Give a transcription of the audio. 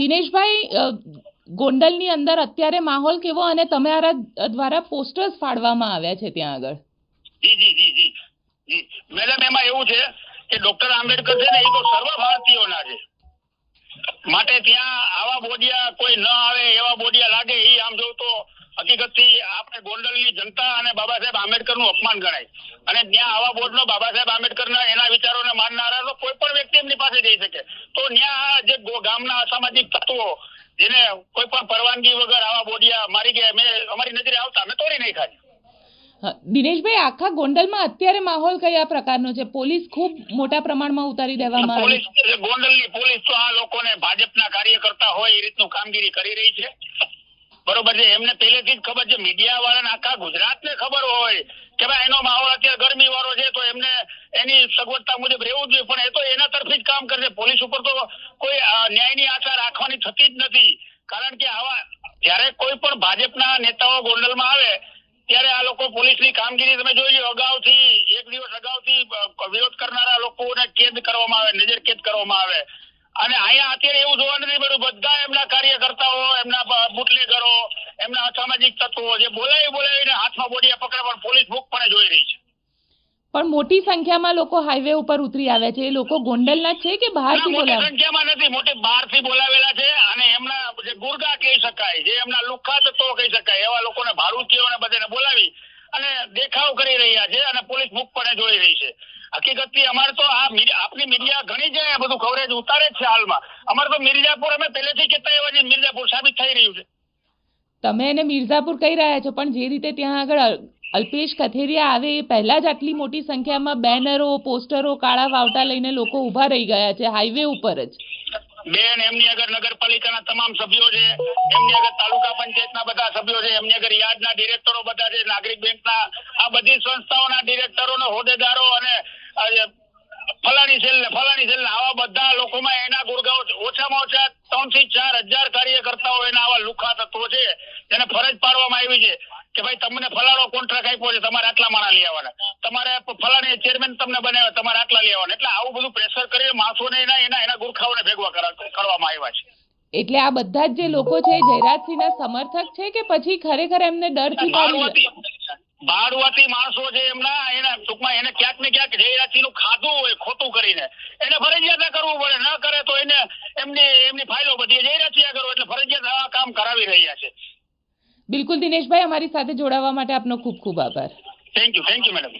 દિનેશભાઈ, ગોંડલની અંદર અત્યારે માહોલ કેવો અને તમારા દ્વારા પોસ્ટર્સ ફાડવામાં આવ્યા છે ત્યાં આગળ? જી જી જી જી જી મેડમ, એમાં એવું છે કે ડોક્ટર આંબેડકર છે ને એ તો સર્વ ભારતીયોના છે, માટે ત્યાં આવા બોડિયા કોઈ ન આવે એવા બોડિયા લાગે એ આમ જોઉં તો હકીકતથી આપણે ગોંડલની જનતા અને બાબા સાહેબ આંબેડકરનું અપમાન ગણાય. અને ત્યાં આવા બોર્ડનો બાબા સાહેબ આંબેડકરના એના વિચારોને માનનારા તો કોઈ પણ વ્યક્તિ એમની પાસે જઈ શકે. તો ત્યાં જે ગામના અસામાજિક તત્વો જેને કોઈ પણ પરવાનગી વગર આવા બોડિયા મારી ગયા, મેં અમારી નજરે આવતા મેં તોડી નાખ્યા. દિનેશભાઈ, આખા ગોંડલમાં અત્યારે માહોલ કયા પ્રકારનો છે? પોલીસ ખૂબ મોટા પ્રમાણમાં ઉતારી દેવામાં આવી છે. ગોંડલની પોલીસ તો આ લોકોને ભાજપના કાર્યકર્તા હોય એ રીતનું કામગીરી કરી રહી છે. બરોબર છે. એમને પહેલેથી જ ખબર છે, મીડિયા વાળાને આખા ગુજરાતને ખબર હોય કે ભાઈ એનો માહોલ અત્યારે ગરમી વાળો છે, તો એમને એની સગવડતા મુજબ રહેવું જોઈએ, પણ એ તો એના તરફી જ કામ કરશે. પોલીસ ઉપર તો કોઈ ન્યાયની આશા રાખવાની થતી જ નથી. કારણ કે આવા જ્યારે કોઈ પણ ભાજપના નેતાઓ ગોંડલમાં આવે ત્યારે આ લોકો પોલીસની કામગીરી તમે જોઈ, અગાઉથી એક દિવસ અગાઉથી વિરોધ કરનારા લોકોને કેદ કરવામાં આવે, નજર કેદ કરવામાં આવે. અને અહીંયા અત્યારે એવું જોવા નથી મળ્યું, બધા એમના કાર્યકર્તાઓ, એમના બુટલેગરો, એમના અસામાજિક તત્વો જે બોલાવીને હાથમાં બોડિયા પકડે, પણ પોલીસ મુખપણે જોઈ રહી છે. પણ મોટી સંખ્યામાં લોકો હાઈવે ઉપર ઉતરી આવ્યા છે. એ લોકો ગોંડલના છે કે બહારથી બોલાવેલા? મોટી સંખ્યામાં નથી, મોટી બહારથી બોલાવેલા છે. અને એમના જે ગુર્ગા કહી શકાય, જે એમના લુખ્ખા તત્વો કહી શકાય, એવા લોકોને ભાડુતીઓને બધાને બોલાવી અને દેખાવ કરી રહ્યા છે અને પોલીસ મુખપણે જોઈ રહી છે. હકીકતથી અમારે તો આપની મીડિયા ઘણી જગ્યાએ બધું કવરેજ ઉતારે જ છે હાલમાં. અમારે તો મિર્ઝાપુર અમે પહેલેથી કહેતા એવા છે, મિર્ઝાપુર સાબિત થઈ રહ્યું છે. તમે એને મિર્ઝાપુર કહી રહ્યા છો, પણ જે રીતે ત્યાં આગળ અલ્પેશ કથેરિયા આવે એ પહેલા જ આટલી મોટી સંખ્યામાં બેનરો, પોસ્ટરો, કાળા વાવટા લઈને લોકો ઉભા રહી ગયા છે હાઈવે ઉપર જ. બેન, એમની આગળ નગરપાલિકાના તમામ સભ્યો છે, એમની આગળ તાલુકા પંચાયતના બધા સભ્યો છે, એમની આગળ યાર્ડના ડિરેક્ટરો બધા છે, નાગરિક બેંકના, આ બધી સંસ્થાઓના ડિરેક્ટરો, હોદ્દેદારો અને ફલાણી સેલ આવા બધા લોકોમાં એના ગુરગાઓ ઓછામાં ઓછા 3 થી 4 હજાર કાર્યકર્તાઓ એના આવા લુખા તત્વો છે, જેને ફરજ પાડવામાં આવી છે કે ભાઈ તમને ફલાણો કોન્ટ્રાક્ટ આપ્યો છે, તમારે આટલા માણા લઈ આવવાના, તમારે ફલાણી ચેરમેન તમને બનાવ્યા, તમારે આટલા લઈ આવવાના. એટલે આવું બધું પ્રેશર કરીને માણસોને એના ગુરખાઓને ભેગવા કરવામાં આવ્યા છે. એટલે આ બધા જ જે લોકો છે જયરાજસિંહના સમર્થક છે કે પછી ખરેખર એમને ડરથી ભાડુઆતી માણસો છે એના ટૂંકમાં એને ક્યાંક ને ક્યાંક જયરાજસિંહનું ખાધું હોય ખોટું કરીને એને ફરજિયાત કરવું પડે, ન કરે તો એને એમની ફાઇલો બધી જયરાજસિંહ કરો, એટલે ફરજિયાત આ કામ કરાવી રહ્યા છે. બિલકુલ દિનેશભાઈ, અમારી સાથે જોડાવા માટે આપનો ખૂબ ખૂબ આભાર. Thank you madam.